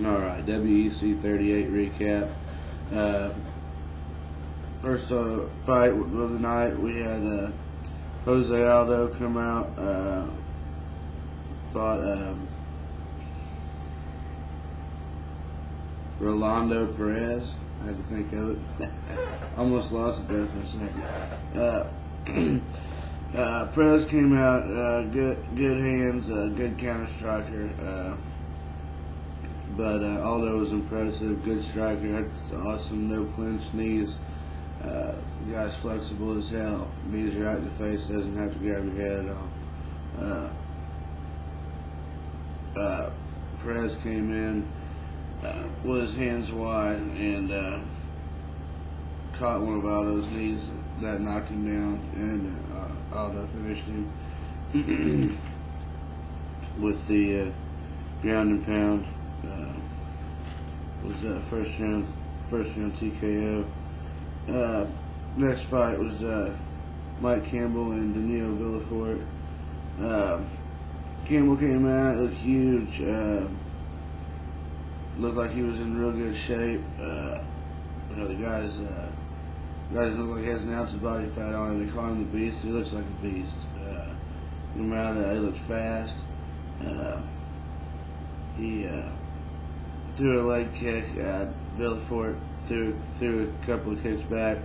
Alright, WEC 38 recap. First fight of the night, we had Jose Aldo come out, fought Rolando Perez. I had to think of it. Almost lost it there for a second. Perez came out, good hands, good counter striker. But Aldo was impressive, good striker, had awesome no clinch knees. The guy's flexible as hell. Knees right in the face, doesn't have to grab your head at all. Perez came in with his hands wide and caught one of Aldo's knees that knocked him down, and Aldo finished him with the ground and pound. Was first round TKO. Next fight was Mike Kimbo and Danilo Villafort. Kimbo came out, looked huge, looked like he was in real good shape. The guys look like he has an ounce of body fat on him. They call him the Beast. He looks like a beast. Came out, he looked fast. He threw a leg kick. Villafort threw a couple of kicks back.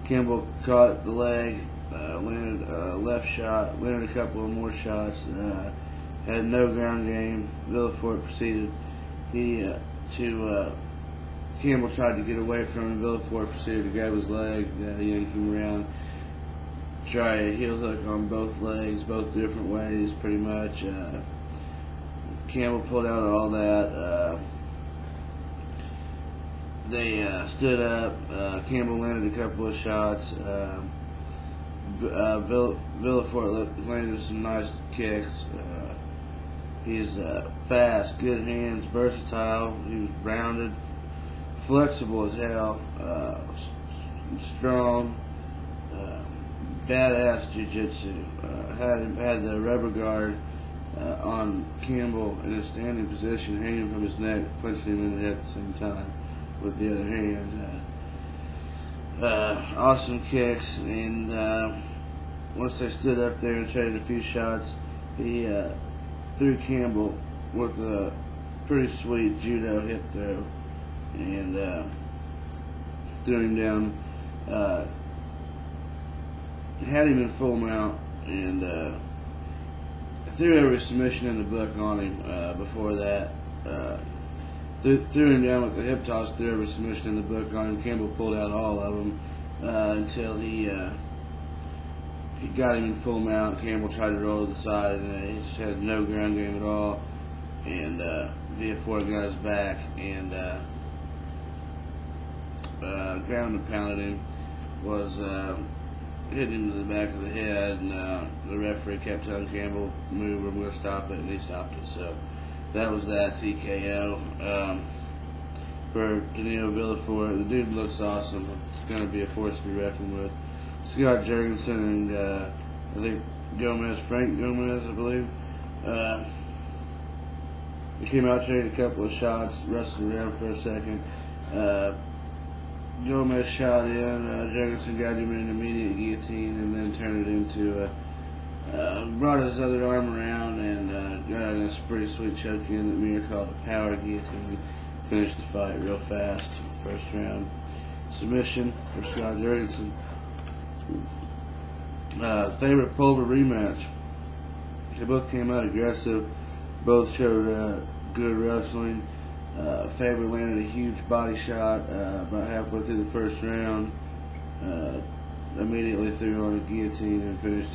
Kimbo caught the leg, landed a left shot, landed a couple of more shots. Had no ground game. Villafort proceeded. Kimbo tried to get away from him. Villafort proceeded to grab his leg, yank him around, try a heel hook on both legs, both different ways, pretty much. Kimbo pulled out all that. They stood up. Kimbo landed a couple of shots. Villafort landed some nice kicks. He's fast, good hands, versatile. He was rounded, flexible as hell, strong, badass jiu-jitsu. Had the rubber guard on Kimbo in a standing position, hanging from his neck, punching him in the head at the same time with the other hand. Awesome kicks, and once they stood up there and traded a few shots, he threw Kimbo with a pretty sweet judo hip throw, and threw him down. Had him in full mount, and threw every submission in the book on him before that. Threw him down with the hip toss, threw every submission in the book on him. Kimbo pulled out all of them until he got him in full mount. Kimbo tried to roll to the side, and he just had no ground game at all. And Villafort got his back and ground and pounded him. Was hit him to the back of the head, and the referee kept telling Kimbo, "Move, we're going to stop it," and he stopped it. So that was that TKO for Danilo Villafort. The dude looks awesome. It's going to be a force to be reckoned with. Scott Jurgensen and I think Frank Gomez, I believe. He came out, traded a couple of shots, wrestled around for a second. Gomez shot in, Jurgensen got him in an immediate guillotine, and then turned it into brought his other arm around and got in a pretty sweet choke in that Mir called a power guillotine. Finished the fight real fast, first round submission for Scott Jurgensen. Favorite Pulver rematch. They both came out aggressive, both showed good wrestling. Favorite landed a huge body shot about halfway through the first round. Immediately threw on a guillotine and finished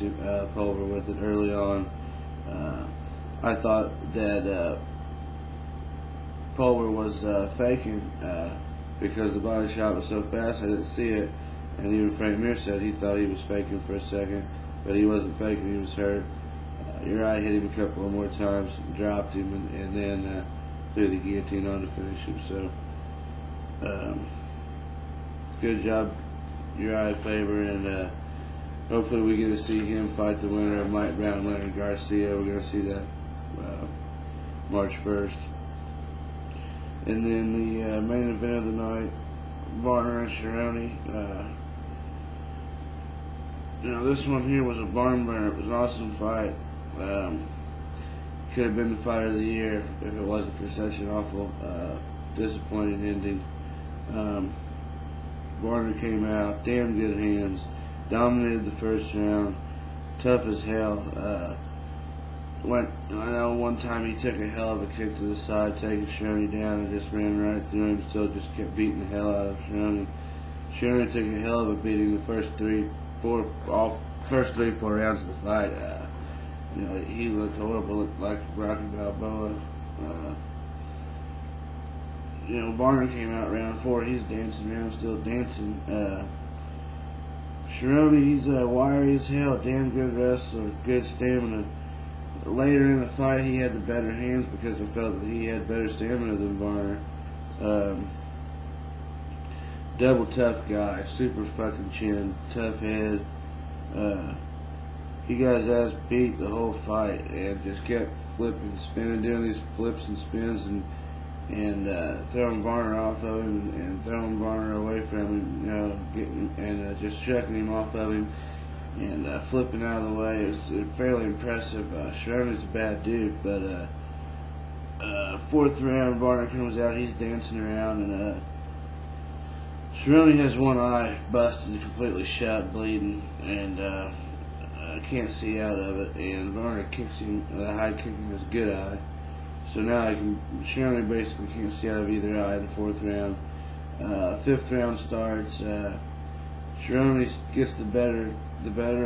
Pulver with it early on. I thought that Pulver was faking because the body shot was so fast I didn't see it, and even Frank Mir said he thought he was faking for a second, but he wasn't faking, he was hurt. Uriah hit him a couple of more times, dropped him, and then threw the guillotine on to finish him. So good job, Uriah Faber, and hopefully we get to see him fight the winner of Mike Brown and Leonard Garcia. We're going to see that March 1st. And then the main event of the night, Varner and Cerrone. This one here was a barn burner. It was an awesome fight. Could have been the fight of the year if it wasn't for such an awful, disappointing ending. Varner came out, damn good hands, dominated the first round, tough as hell. I know one time he took a hell of a kick to the side, taking Cerrone down, and just ran right through him. Still just kept beating the hell out of Cerrone. Cerrone took a hell of a beating the first 3-4 rounds of the fight. He looked horrible, looked like Rocky Balboa. Varner came out round 4. He's dancing around, still dancing. Cerrone, he's wiry as hell, damn good wrestler, good stamina. Later in the fight, he had the better hands because I felt that he had better stamina than Varner. Double tough guy, super fucking chin, tough head. He got his ass beat the whole fight and just kept flipping, spinning, doing these flips and spins and throwing Varner off of him and throwing Varner away from him, just chucking him off of him and flipping out of the way. It was fairly impressive. Cerrone's a bad dude, but fourth round, Varner comes out, he's dancing around, and Cerrone has one eye busted, completely shut, bleeding, and can't see out of it, and Varner kicks him, the high kick in his good eye. So now Cerrone basically can't see out of either eye in the fourth round. Fifth round starts. Cerrone gets the better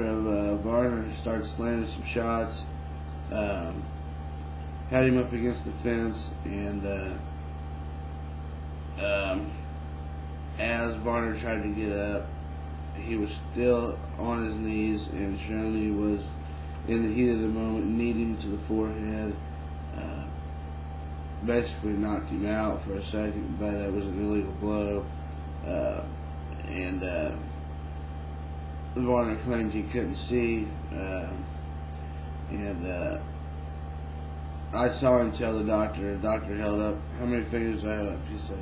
of Varner, starts landing some shots. Had him up against the fence, and as Varner tried to get up, he was still on his knees, and Cerrone was, in the heat of the moment, kneeing to the forehead. Basically knocked him out for a second, but it was an illegal blow. Varner claimed he couldn't see, I saw him tell the doctor held up, how many fingers I have up? He said,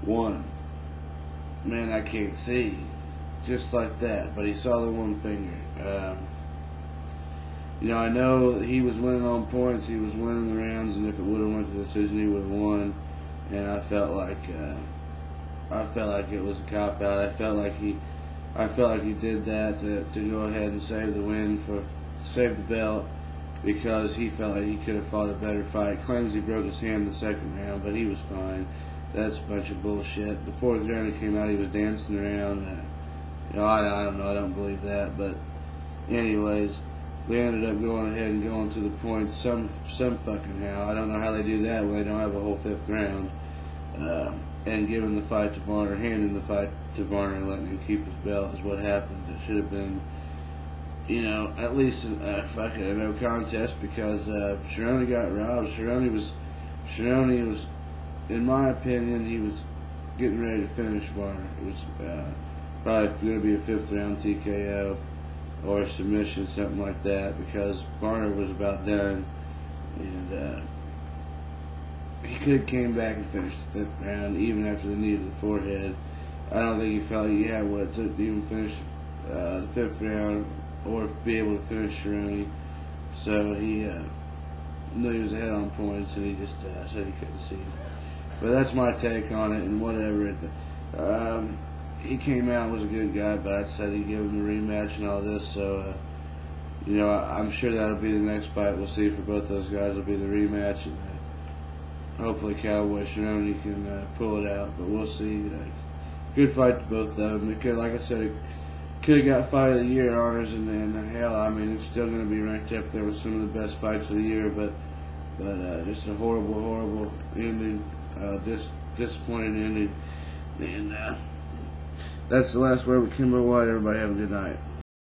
1. Man, I can't see. Just like that, but he saw the one finger. I know he was winning on points, he was winning the rounds, and if it would have went to the decision, he would have won. And I felt like it was a cop out. I felt like he did that to go ahead and save the belt, because he felt like he could have fought a better fight. Claims he broke his hand in the second round, but he was fine. That's a bunch of bullshit. The fourth round he came out, he was dancing around. I don't know, I don't believe that, but anyways, they ended up going ahead and going to the points some fucking how. I don't know how they do that when they don't have a whole fifth round. And giving the fight to Varner, handing the fight to Varner and letting him keep his belt is what happened. It should have been, at least a no contest, because Cerrone got robbed. Cerrone was, in my opinion, he was getting ready to finish Varner. It was probably going to be a fifth round TKO or a submission, something like that, because Varner was about done, and he could have came back and finished the fifth round even after the knee to the forehead. I don't think he felt he had what it took to even finish the fifth round or be able to finish Cerrone. So he knew he was ahead on points, and he just said he couldn't see. But that's my take on it, and whatever. He came out and was a good guy, but I said he'd give him a rematch and all this, so I'm sure that'll be the next fight we'll see for both those guys. Will be the rematch, and hopefully Cowboy Cerrone can pull it out, but we'll see. Good fight to both of them. It could, like I said, it could have got fight of the year honors, and hell, I mean, it's still going to be ranked up there with some of the best fights of the year, but just a horrible ending, disappointing ending, and that's the last word with Kimbo White. Everybody have a good night.